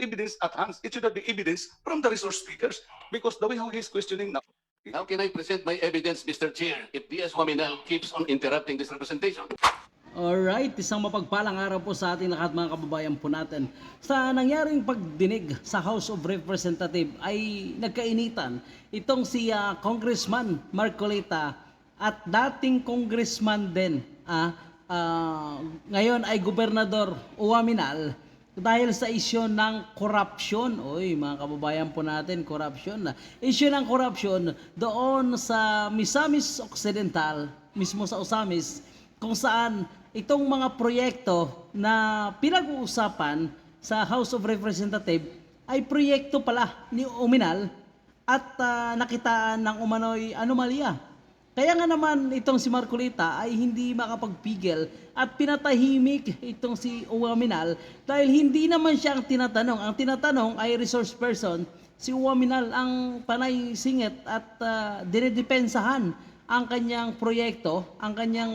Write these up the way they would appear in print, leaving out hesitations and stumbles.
evidence at hand. It should not be evidence from the resource speakers because the way how he's questioning now. How can I present my evidence, Mr. Chair, if DS Oaminal keeps on interrupting this representation? Alright, isang mapagpalang araw po sa ating lahat mga kababayan po natin. Sa nangyaring pagdinig sa House of Representatives ay nagkainitan itong si Congressman Marcoleta at dating congressman din ngayon ay gobernador Oaminal dahil sa isyu ng corruption. Oy, mga kababayan po natin, corruption na. Isyu ng corruption doon sa Misamis Occidental, mismo sa Osamis, kung saan itong mga proyekto na pinag-uusapan sa House of Representatives ay proyekto pala ni Oaminal at nakitaan ng umano'y anomalya. Kaya nga naman itong si Marcoleta ay hindi makapagpigil at pinatahimik itong si Oaminal dahil hindi naman siya ang tinatanong. Ang tinatanong ay resource person. Si Oaminal ang panay singit at dinedepensahan ang kanyang proyekto, ang kanyang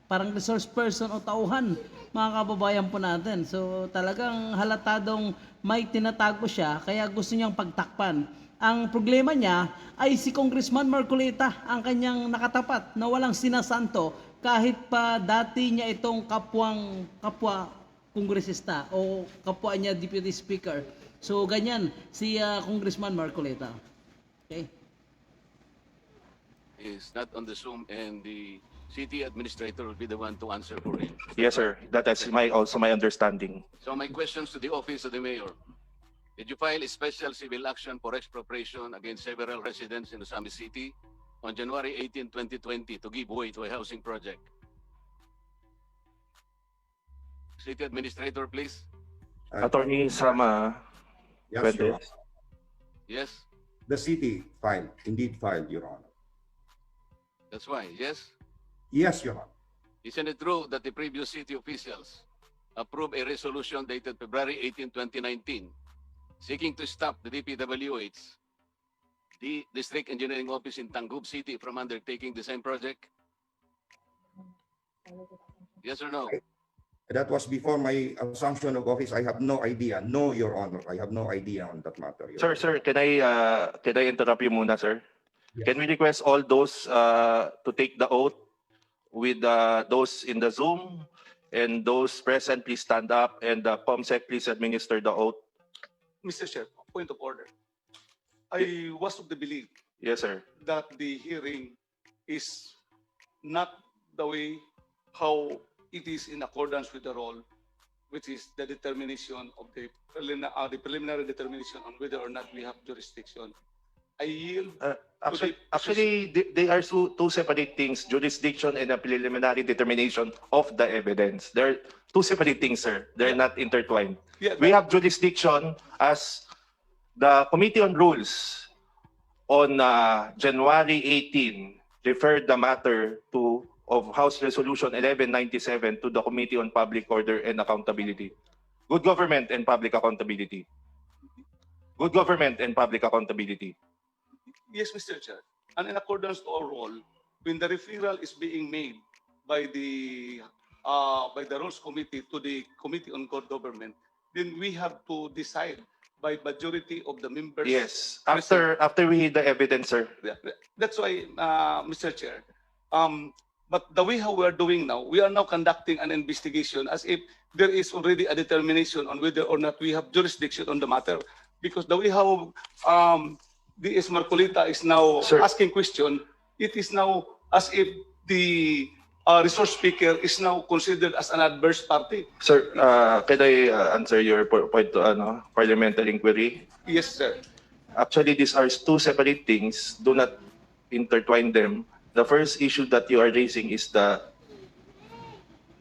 parang resource person o tauhan, mga kababayan po natin. So talagang halatadong may tinatago siya kaya gusto niyang pagtakpan. Ang problema niya ay si Congressman Marcoleta ang kanyang nakatapat na walang sinasanto kahit pa dati niya itong kapwa kongresista o kapwa niya deputy speaker. So ganyan si Congressman Marcoleta. Okay. Is not on the Zoom and the city administrator will be the one to answer for him. Yes, sir. That is also my understanding. So my questions to the office of the mayor. Did you file a special civil action for expropriation against several residents in Osamis City on January 18, 2020 to give way to a housing project? City administrator, please. Attorney Sama, Yes, pwede. Your Honor. Yes, The city indeed filed, Your Honor. that's why. Yes. Yes, Your Honor. Isn't it true that the previous city officials approved a resolution dated February 18, 2019, seeking to stop the DPWH, the District Engineering Office in Tangub City, from undertaking the same project? Yes or no? That was before my assumption of office. I have no idea. No, Your Honor. I have no idea on that matter. Your Honor. Sir, can I interrupt you muna, sir? Yes. Can we request all those to take the oath with those in the Zoom and those present, please stand up, and COMSEC, please administer the oath. Mr. Chair, point of order. I was of the belief Yes, sir. that the hearing is not the way how it is in accordance with the role, which is the determination of the preliminary determination on whether or not we have jurisdiction. I yield. Actually, they are two separate things: jurisdiction and a preliminary determination of the evidence. They're two separate things, sir. They're not intertwined. Yeah, We have jurisdiction as the Committee on Rules on January 18 referred the matter of House Resolution 1197 to the Committee on Public Order and Accountability. Good government and public accountability. Good government and public accountability. Yes, Mr. Chair. And in accordance to our role, when the referral is being made by the Rules Committee to the Committee on Good Government, then we have to decide by majority of the members. Yes. After we hear the evidence, sir. That's why, Mr. Chair. But the way how we are doing now, we are now conducting an investigation as if there is already a determination on whether or not we have jurisdiction on the matter. Because the way how DS Marcoleta is now Sir. asking question, it is now as if the resource speaker is now considered as an adverse party. Sir, can I answer your point to parliamentary inquiry? Yes, sir. Actually, these are two separate things. Do not intertwine them. The first issue that you are raising is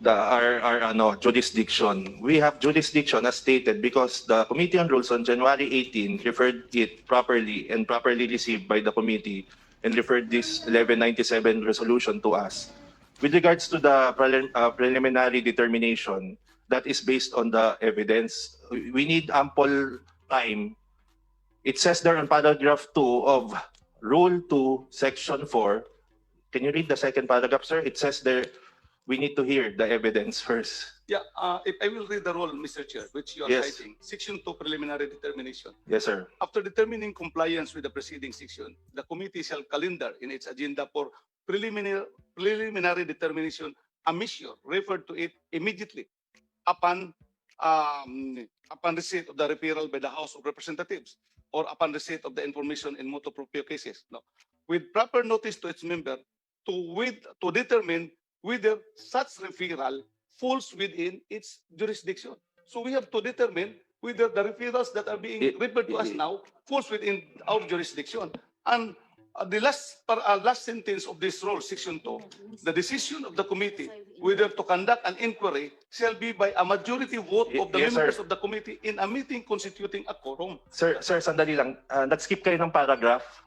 our jurisdiction. We have jurisdiction as stated because the Committee on Rules on January 18 referred it properly and properly received by the committee and referred this 1197 resolution to us. With regards to the preliminary determination, that is based on the evidence. We need ample time. It says there on paragraph 2 of Rule 2, Section 4. Can you read the second paragraph, sir? It says there, we need to hear the evidence first. Yeah, if I will read the rule, Mr. Chair, which you are Yes. citing, Section 2 preliminary determination. Yes, sir. After determining compliance with the preceding section, the committee shall calendar in its agenda for preliminary determination a measure referred to it immediately upon upon receipt of the referral by the House of Representatives or upon receipt of the information in motu proprio cases. No, with proper notice to its member to determine whether such referral falls within its jurisdiction. So we have to determine whether the referrals that are being referred to us now falls within our jurisdiction. And the last sentence of this rule, Section 2, the decision of the committee whether to conduct an inquiry shall be by a majority vote of the Yes, members sir. of the committee in a meeting constituting a quorum. Sir, sandali lang. Nag-skip kayo ng paragraph.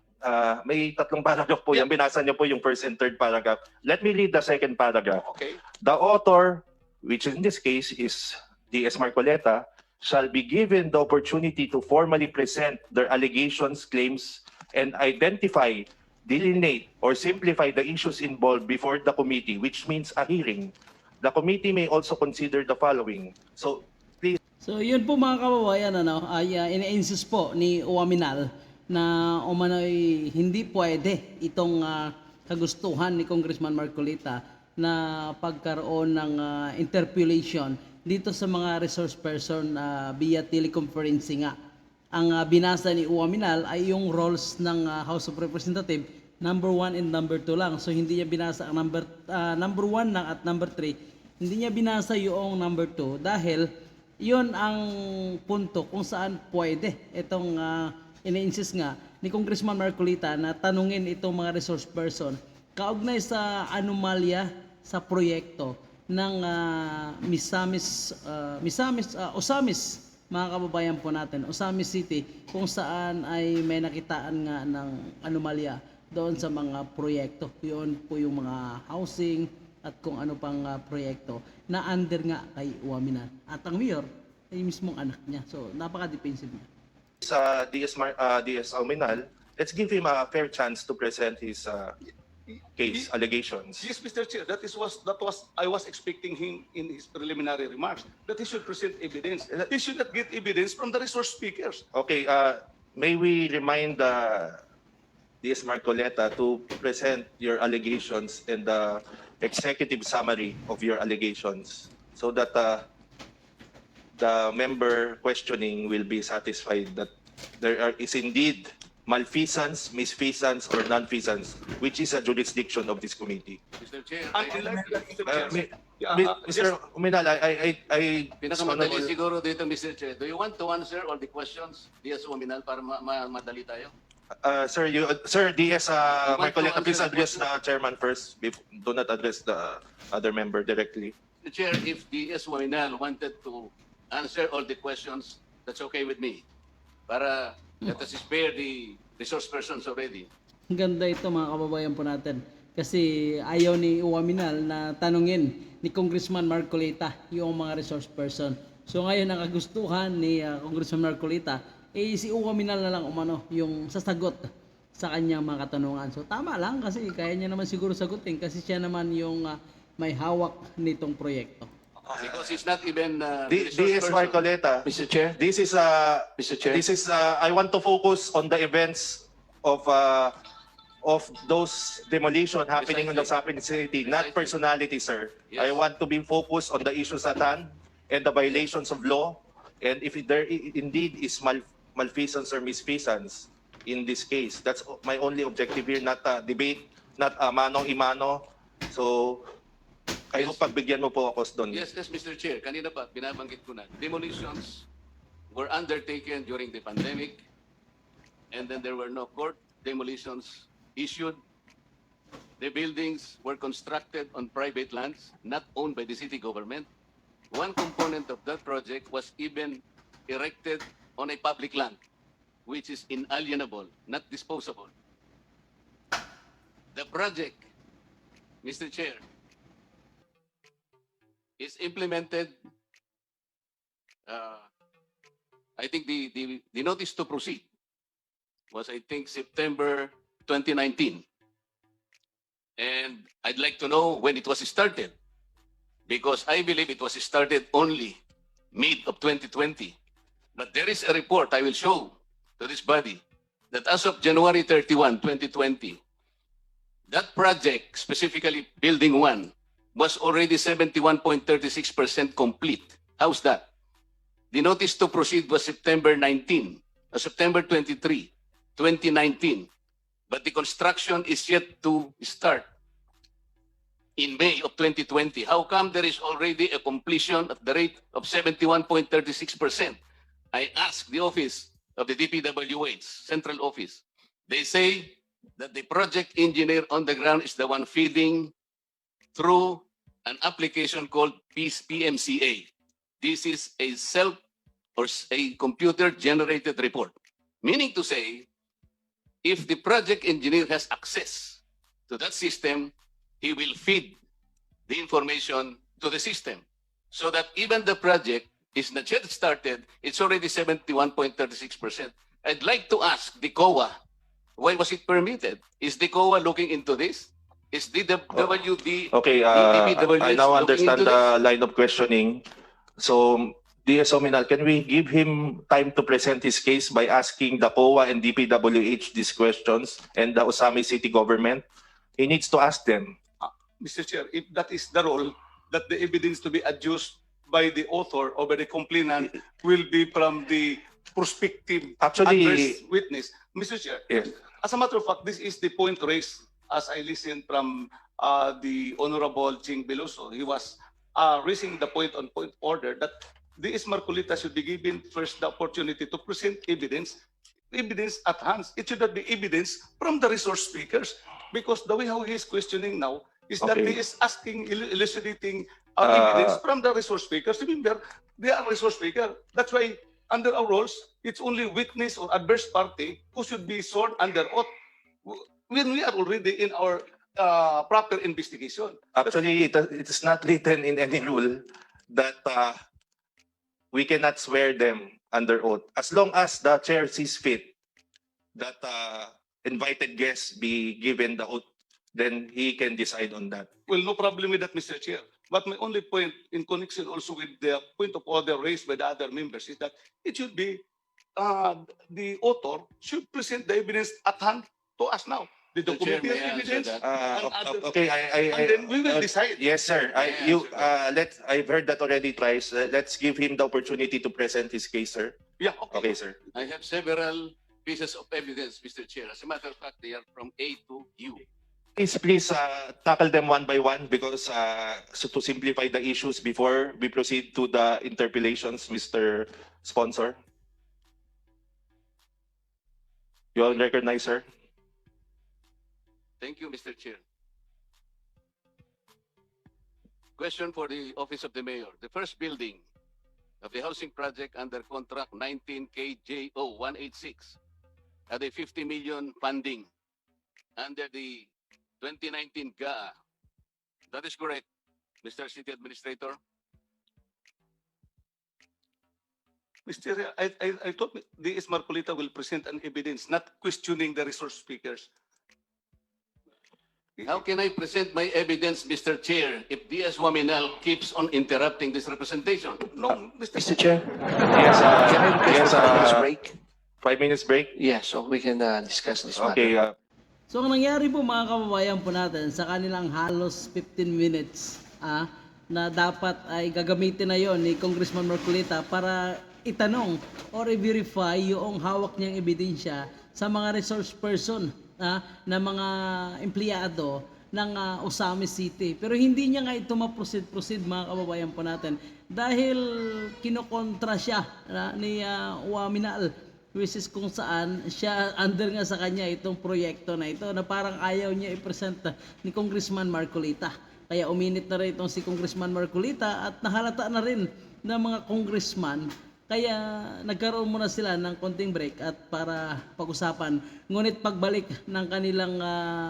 May tatlong paragraph po yan. Binasa niyo po yung first and third paragraph. Let me read the second paragraph. Okay? The author, which in this case is D.S. Marcoleta, shall be given the opportunity to formally present their allegations, claims, and identify, delineate, or simplify the issues involved before the committee, which means a hearing. The committee may also consider the following. So, please. So yun po mga kababayan, ay ina-insist po ni Oaminal na umano'y hindi pwede itong kagustuhan ni Congressman Marcoleta na pagkaroon ng interpellation dito sa mga resource person via teleconferencing nga. Ang binasa ni Oaminal ay yung roles ng House of Representatives, number 1 and number 2 lang. So hindi niya binasa ang number 1 lang at number 3. Hindi niya binasa yung number 2 dahil yun ang punto kung saan pwede itong ina-insist nga ni Congressman Marcoleta na tanungin itong mga resource person kaugnay sa anomalya sa proyekto ng Osamis, mga kababayan po natin, Osamis City, kung saan ay may nakitaan nga ng anomalya doon sa mga proyekto. Yun po yung mga housing at kung ano pang proyekto na under nga kay Oaminal. At ang mayor ay mismong anak niya. So, napaka-defensive niya. Sa DS Oaminal, let's give him a fair chance to present his case allegations. Yes, Mr. Chair, that was I was expecting him in his preliminary remarks that he should present evidence. He should not get evidence from the resource speakers. Okay, may we remind DS Marcoleta to present your allegations and the executive summary of your allegations so that the member questioning will be satisfied that there is indeed malfeasance, misfeasance, or nonfeasance, which is a jurisdiction of this committee. Mr. Chair, And in like that, Mr. Chair, Mr. Oaminal, I pinakamadali siguro dito, Mr. Chair. Do you want to answer all the questions, DS Oaminal, para madali tayo? Sir DS want to Marcoleta, please answer the address the chairman first. Do not address the other member directly. Mr. Chair, if DS Oaminal wanted to answer all the questions, that's okay with me. Para let us spare the resource persons already. Ang ganda ito mga kababayan po natin. Kasi ayaw ni Oaminal na tanungin ni Congressman Marcoleta yung mga resource person. So ngayon ang kagustuhan ni Congressman Marcoleta si Oaminal na lang umano yung sasagot sa kanyang mga katanungan. So tama lang kasi kaya niya naman siguro sagutin kasi siya naman yung may hawak nitong proyekto. Because it's not even DS Marcoleta, Mr. Chair, this is Mr. Chair. this is I want to focus on the events of those demolition happening in the Sapin City, not personality, sir. Yes. I want to be focused on the issues at hand and the violations of law, and if there indeed is malfeasance or misfeasance in this case. That's my only objective here, not a debate, not a manong-imano. So, kayo Yes. pagbigyan mo po ako doon. Yes, Mr. Chair. Kanina pa, binabanggit ko na. Demolitions were undertaken during the pandemic and then there were no court demolitions issued. The buildings were constructed on private lands, not owned by the city government. One component of that project was even erected on a public land, which is inalienable, not disposable. The project, Mr. Chair, is implemented. I think the notice to proceed was, I think, September 2019. And I'd like to know when it was started. because I believe it was started only mid of 2020. But there is a report I will show to this body that as of January 31, 2020, that project, specifically Building 1, was already 71.36% complete. How's that? The notice to proceed was September 23, 2019. But the construction is yet to start in May of 2020. How come there is already a completion at the rate of 71.36%? I asked the office of the DPWH, central office. They say that the project engineer on the ground is the one feeding through an application called PMCA. This is a a computer-generated report. Meaning to say, if the project engineer has access to that system, he will feed the information to the system so that even the project is not yet started, it's already 71.36%. I'd like to ask the COA, why was it permitted? Is the COA looking into this? Is the WD, Okay, DPWH I now looking understand into the this? line of questioning. So, DS Oaminal, can we give him time to present his case by asking the COA and DPWH these questions and the Osami City government? He needs to ask them. Mr. Chair, if that is the role, that the evidence to be adduced by the author or by the complainant will be from the prospective Actually, adverse witness. Mr. Chair, yes. as a matter of fact, this is the point raised as I listened from the Honorable Ching Beloso. He was raising the point on point order that the Marcoleta should be given first the opportunity to present evidence at hand. It should not be evidence from the resource speakers, because the way how he is questioning now is that Okay. he is asking, elucidating evidence from the resource speakers. Remember, they are resource speaker. That's why under our rules, it's only witness or adverse party who should be sworn under oath when we are already in our proper investigation. Actually, it is not written in any rule that we cannot swear them under oath. As long as the chair sees fit that invited guests be given the oath, then he can decide on that. Well, no problem with that, Mr. Chair. But my only point in connection also with the point of order raised by the other members is that it should be the author should present the evidence at hand to us now. The Mr. Chair, documented may I answer evidence. that? And other- Okay, And then we will decide. Yes, sir. I've heard that already twice. Let's give him the opportunity to present his case, sir. Yeah, okay. Okay, sir. I have several pieces of evidence, Mr. Chair. As a matter of fact, they are from A to U. Please tackle them one by one because so to simplify the issues before we proceed to the interpellations, Mr. Sponsor. You all recognize, sir? Thank you, Mr. Chair. Question for the Office of the Mayor. The first building of the housing project under contract 19 KJO 186 had a 50 million funding under the 2019 GAA. That is correct, Mr. City Administrator. Mr. Chair, I thought the Marcoleta will present an evidence, not questioning the resource speakers. How can I present my evidence, Mr. Chair, if DS Oaminal keeps on interrupting this representation? No, Mr. Mr. Chair, Yes, can I request yes, for 5 minutes break? 5 minutes break? Yeah, so we can discuss this matter. Okay, So ang nangyari po mga kababayan po natin sa kanilang halos 15 minutes na dapat ay gagamitin na yon ni Congressman Marcoleta para itanong or i-verify yung hawak niyang ebidensya sa mga resource person na mga empleyado ng Osami City. Pero hindi niya nga ito ma-proceed mga kababayan po natin dahil kinokontra siya ni Oaminal, which is kung saan siya under nga sa kanya itong proyekto na ito na parang ayaw niya i-present ni Congressman Marcoleta. Kaya uminit na rin itong si Congressman Marcoleta at nahalata na rin ng mga congressman. Kaya nagkaroon muna sila ng konting break at para pag-usapan. Ngunit pagbalik ng kanilang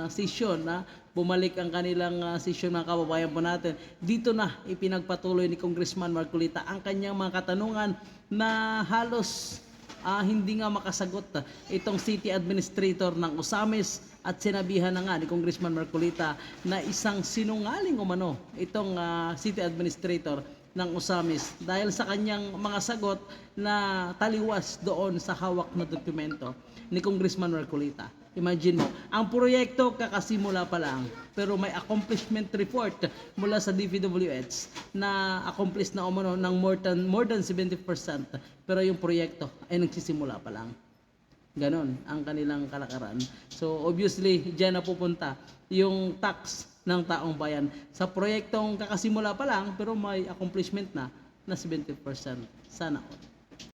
session, bumalik ang kanilang session mga kababayan po natin, dito na ipinagpatuloy ni Congressman Marcoleta ang kanyang mga katanungan na halos hindi nga makasagot itong city administrator ng Osamis at sinabihan na nga ni Congressman Marcoleta na isang sinungaling umano itong city administrator ng Osamis dahil sa kanyang mga sagot na taliwas doon sa hawak na dokumento ni Congressman Marcoleta. Imagine mo, ang proyekto kakasimula pa lang pero may accomplishment report mula sa DPWH na accomplished na umano ng more than 70% pero yung proyekto ay nagsisimula pa lang. Ganon ang kanilang kalakaran. So obviously, diyan na pupunta yung tax ng taong bayan sa proyektong kakasimula pa lang pero may accomplishment na 70%. Sana all.